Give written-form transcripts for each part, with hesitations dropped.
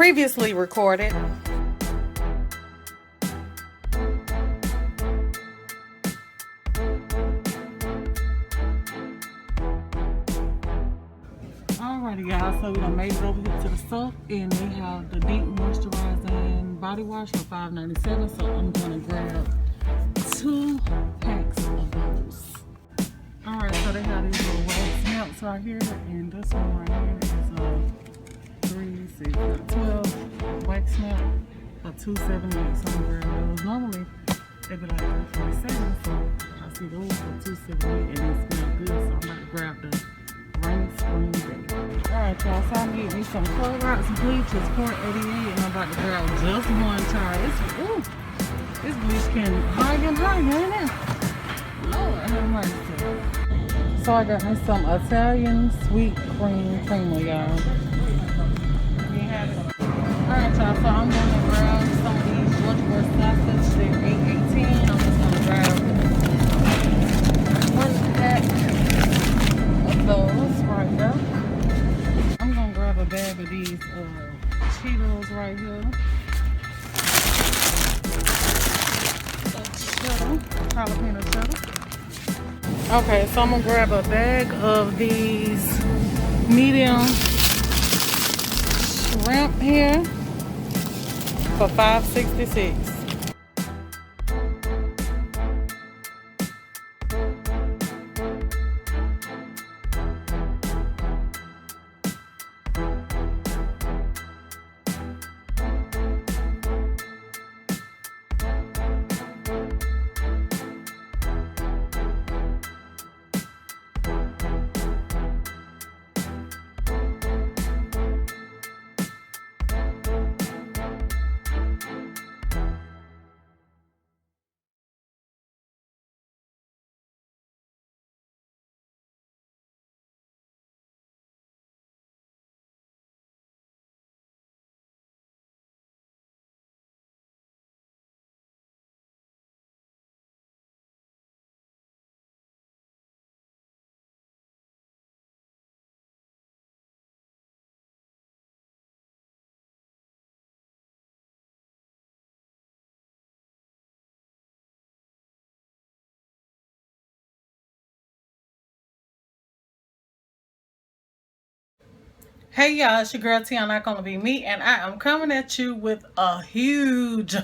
previously recorded. Alrighty guys, so we done made it over here to the store and they have the deep moisturizing body wash for $5.97. So I'm gonna grab 2 packs of those. Alright, so they have these little wax melts right here, and this one right here is 12 wax melt for $2.78. So I'm gonna grab those. Normally they be like $3.47, so I see those for $2.78 and they smell good, so I'm about to grab the rainy spring day. Alright y'all, so I need me some Clorox bleach. It's $4.88 and I'm about to grab just one tire. This bleach can hide and hide, ain't it? Lord have mercy. So I got me some Italian sweet cream creamer, y'all. Alright y'all, so I'm gonna grab some of these Georgia sausage. They're $8.18. I'm just gonna grab 1 pack of those right there. I'm gonna grab a bag of these Cheetos right here. Jalapeno cheddar. Okay, so I'm gonna grab a bag of these medium shrimp here for $5.66. Hey y'all, it's your girl Tiana, not gonna be me, and I am coming at you with a huge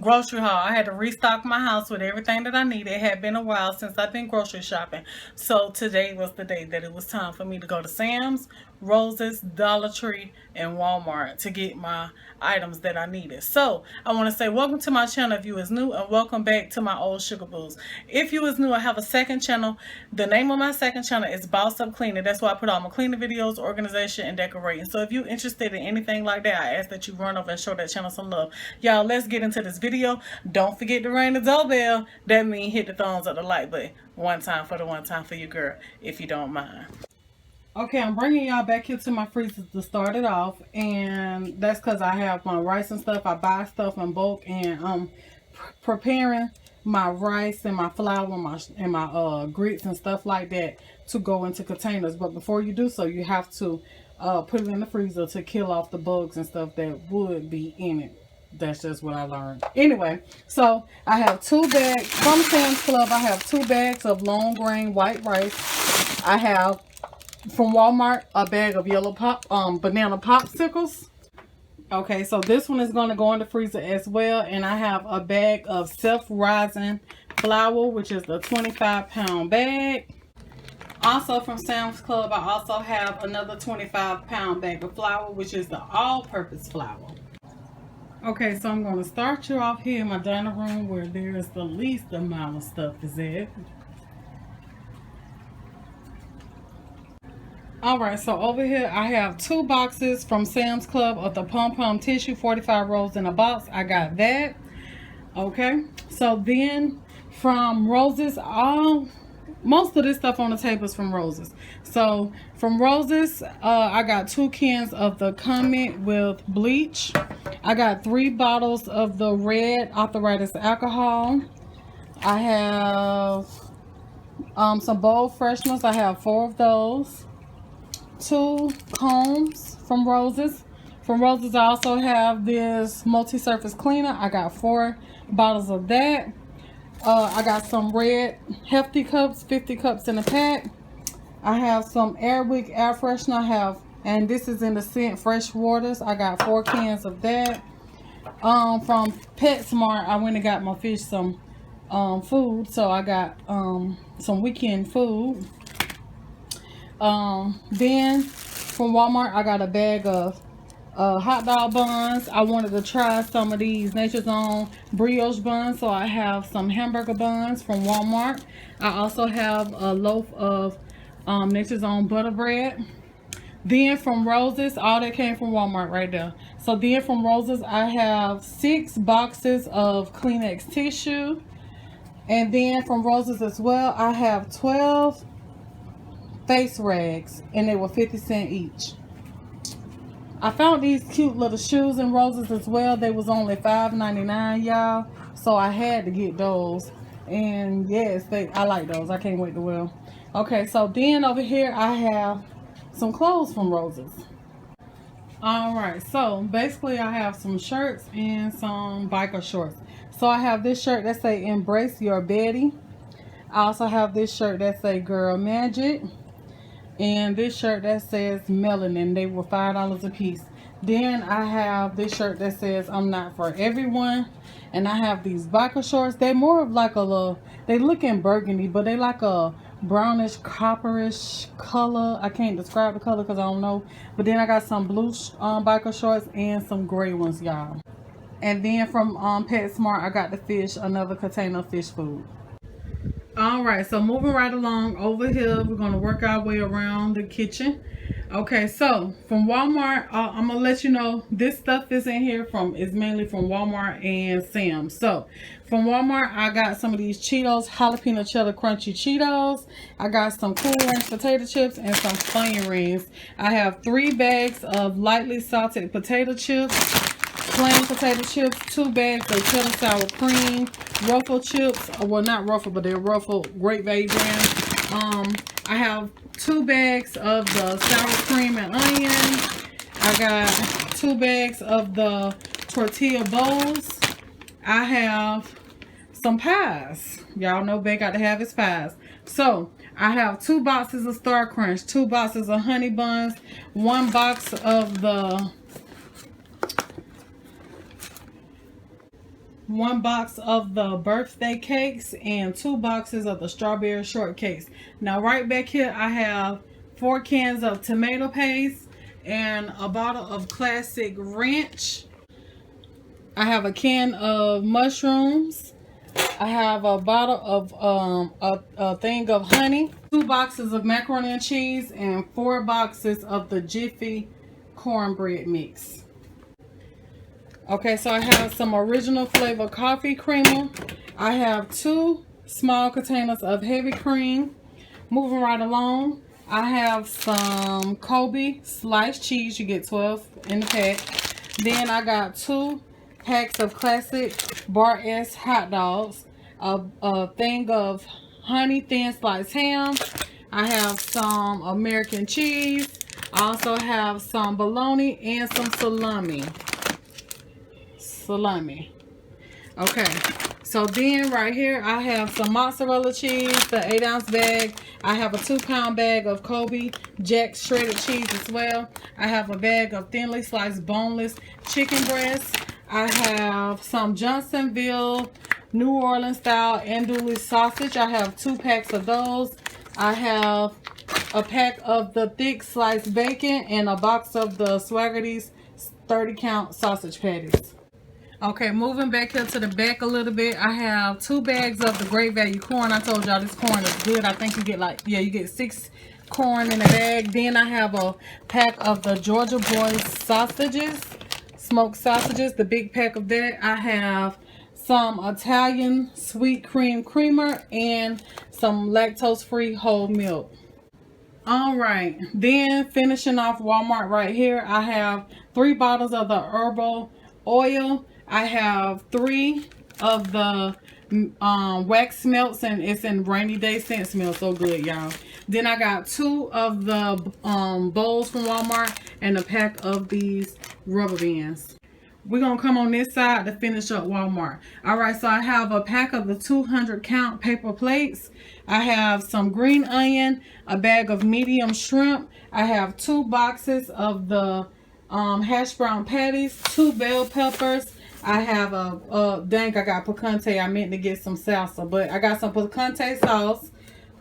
grocery haul. I had to restock my house with everything that I needed. It had been a while since I've been grocery shopping, so today was the day that it was time for me to go to Sam's, Rose's, Dollar Tree, and Walmart to get my items that I needed. So I want to say welcome to my channel if you is new, and welcome back to my old sugar booze. If you is new, I have a second channel. The name of my second channel is Boss Up Cleaning. That's why I put all my cleaning videos, organization, and decorating. So if you're interested in anything like that, I ask that you run over and show that channel some love. Y'all, let's get into this video. Don't forget to ring the doorbell. That means hit the thumbs up, the like button. One time for your girl, if you don't mind. Okay, I'm bringing y'all back here to my freezer to start it off, and that's because I have my rice and stuff. I buy stuff in bulk, and I'm preparing my rice and my flour and my grits and stuff like that to go into containers. But before you do so, you have to put it in the freezer to kill off the bugs and stuff that would be in it. That's just what I learned. Anyway, so I have 2 bags from Sam's Club. I have 2 bags of long grain white rice. I have from Walmart a bag of yellow banana popsicles. Okay, so this one is going to go in the freezer as well. And I have a bag of self-rising flour, which is the 25-pound bag. Also from Sam's Club, I also have another 25-pound bag of flour, which is the all-purpose flour. Okay, so I'm going to start you off here in my dining room where there's the least amount of stuff is at. Alright, so over here I have 2 boxes from Sam's Club of the Pom Pom tissue, 45 rolls in a box. I got that. Okay, so then from Rose's, most of this stuff on the table is from Rose's. So from Rose's, I got 2 cans of the Comet with bleach. I got 3 bottles of the red arthritis alcohol. I have some bold fresheners. I have 4 of those. 2 combs from Rose's From Roses, I also have this multi-surface cleaner. I got 4 bottles of that. I got some red hefty cups, 50 cups in a pack. I have some Airwick air freshener. And this is in the scent Fresh Waters. I got 4 cans of that. From PetSmart, I went and got my fish some food. So I got some weekend food. Then from Walmart, I got a bag of hot dog buns. I wanted to try some of these Nature's Own brioche buns, so I have some hamburger buns from Walmart. I also have a loaf of Nature's Own butter bread. Then from Roses, all that came from Walmart right there. So then from Roses, I have 6 boxes of Kleenex tissue. And then from Roses as well, I have 12 face rags, and they were 50 cents each. I found these cute little shoes in Roses as well. They was only $5.99, y'all. So I had to get those. And yes, I like those. I can't wait to wear them. Okay, so then over here I have some clothes from Roses. Alright, so basically I have some shirts and some biker shorts. So I have this shirt that say Embrace Your Betty. I also have this shirt that say Girl Magic. And this shirt that says Melanin. They were $5 a piece. Then I have this shirt that says I'm Not For Everyone. And I have these biker shorts. They're more of like a little, they look in burgundy, but they like a brownish, copperish color. I can't describe the color because I don't know. But then I got some blue biker shorts and some gray ones, y'all. And then from PetSmart, I got the fish, another container of fish food. Alright, so moving right along over here, we're going to work our way around the kitchen. Okay, so from Walmart, I'm going to let you know this stuff is in here is mainly from Walmart and Sam's. So from Walmart, I got some of these Cheetos, jalapeno cheddar crunchy Cheetos. I got some Cool Ranch potato chips and some Funyun rings. I have 3 bags of lightly salted potato chips, plain potato chips, 2 bags of cheddar sour cream, Ruffle chips, well not Ruffle, but they're Ruffle Great Value brand. I have 2 bags of the sour cream and onion. I got 2 bags of the tortilla bowls. I have some pies. Y'all know Beck got to have his pies. So I have 2 boxes of Star Crunch, 2 boxes of honey buns, 1 box of the birthday cakes, and 2 boxes of the strawberry shortcakes. Now right back here I have 4 cans of tomato paste and a bottle of classic ranch. I have a can of mushrooms. I have a bottle of a thing of honey, 2 boxes of macaroni and cheese, and 4 boxes of the Jiffy cornbread mix. Okay, so I have some original flavor coffee creamer. I have 2 small containers of heavy cream. Moving right along, I have some Kobe sliced cheese. You get 12 in the pack. Then I got 2 packs of classic Bar S hot dogs. A thing of honey thin sliced ham. I have some American cheese. I also have some bologna and some salami. Okay, so then right here I have some mozzarella cheese, the 8-ounce bag. I have a 2-pound bag of Kobe Jack shredded cheese as well. I have a bag of thinly sliced boneless chicken breasts. I have some Johnsonville New Orleans style andouille sausage. I have 2 packs of those. I have a pack of the thick sliced bacon and a box of the Swaggerty's 30-count sausage patties. Okay, moving back here to the back a little bit, I have 2 bags of the Great Value corn. I told y'all this corn is good. I think you get you get 6 corn in a bag. Then I have a pack of the Georgia Boys sausages, smoked sausages, the big pack of that. I have some Italian sweet cream creamer and some lactose-free whole milk. Alright, then finishing off Walmart right here, I have 3 bottles of the herbal oil. I have 3 of the wax melts, and it's in rainy day scent. Smells so good, y'all. Then I got 2 of the bowls from Walmart and a pack of these rubber bands. We're going to come on this side to finish up Walmart. Alright, so I have a pack of the 200 count paper plates. I have some green onion, a bag of medium shrimp. I have 2 boxes of the hash brown patties, 2 bell peppers. I have dang, I got picante. I meant to get some salsa, but I got some picante sauce.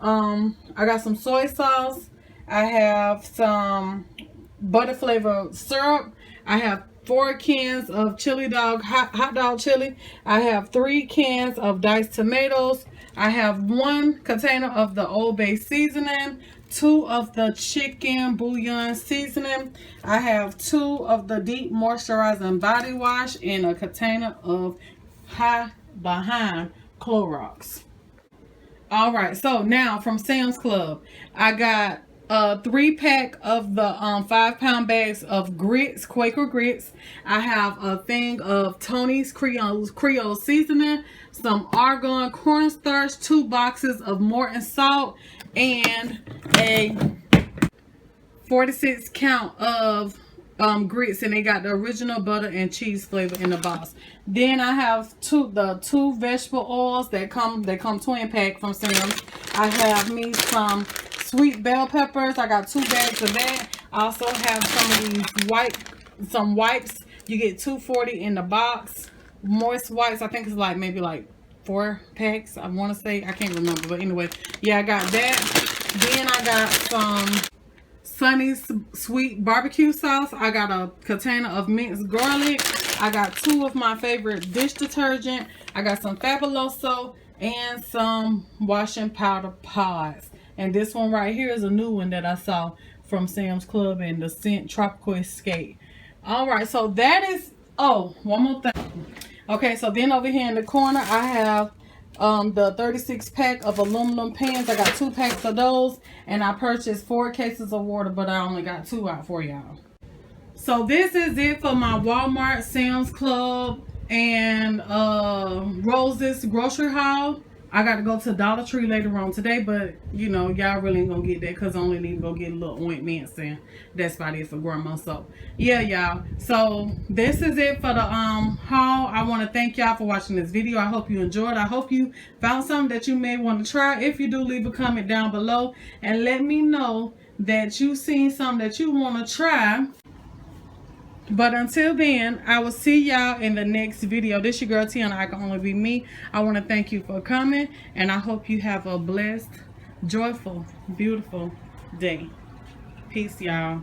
I got some soy sauce. I have some butter flavored syrup. I have 4 cans of chili dog, hot dog chili. I have 3 cans of diced tomatoes. I have 1 container of the Old Bay seasoning, 2 of the chicken bouillon seasoning. I have 2 of the deep moisturizing body wash and a container of high behind Clorox. Alright, so now from Sam's Club, I got a 3-pack of the 5-pound bags of grits, Quaker grits. I have a thing of Tony's Creole seasoning, some argon cornstarch, 2 boxes of Morton salt, and a 46 count of grits, and they got the original butter and cheese flavor in the box. Then I have the two vegetable oils that come twin pack from Sam's. I have me some sweet bell peppers. I got 2 bags of that. I also have some of these some wipes. You get 240 in the box. Moist wipes. I think it's like maybe like 4 packs. I want to say, I can't remember, but anyway, yeah, I got that. Then I got some Sunny's sweet barbecue sauce. I got a container of minced garlic. I got 2 of my favorite dish detergent. I got some Fabuloso and some washing powder pods. And this one right here is a new one that I saw from Sam's Club in the scent Tropical Escape. Alright, so that is, oh, one more thing. Okay, so then over here in the corner, I have the 36 pack of aluminum pans. I got 2 packs of those, and I purchased 4 cases of water, but I only got 2 out for y'all. So this is it for my Walmart, Sam's Club, and Rose's grocery haul. I got to go to Dollar Tree later on today, but you know, y'all really ain't gonna get that because I only need to go get a little ointments, and that's about it for grandma. So yeah, y'all, so this is it for the haul. I want to thank y'all for watching this video. I hope you enjoyed. I hope you found something that you may want to try. If you do, leave a comment down below and let me know that you seen something that you want to try. But until then, I will see y'all in the next video. This your girl Tiana, I Can Only Be Me. I want to thank you for coming, and I hope you have a blessed, joyful, beautiful day. Peace, y'all.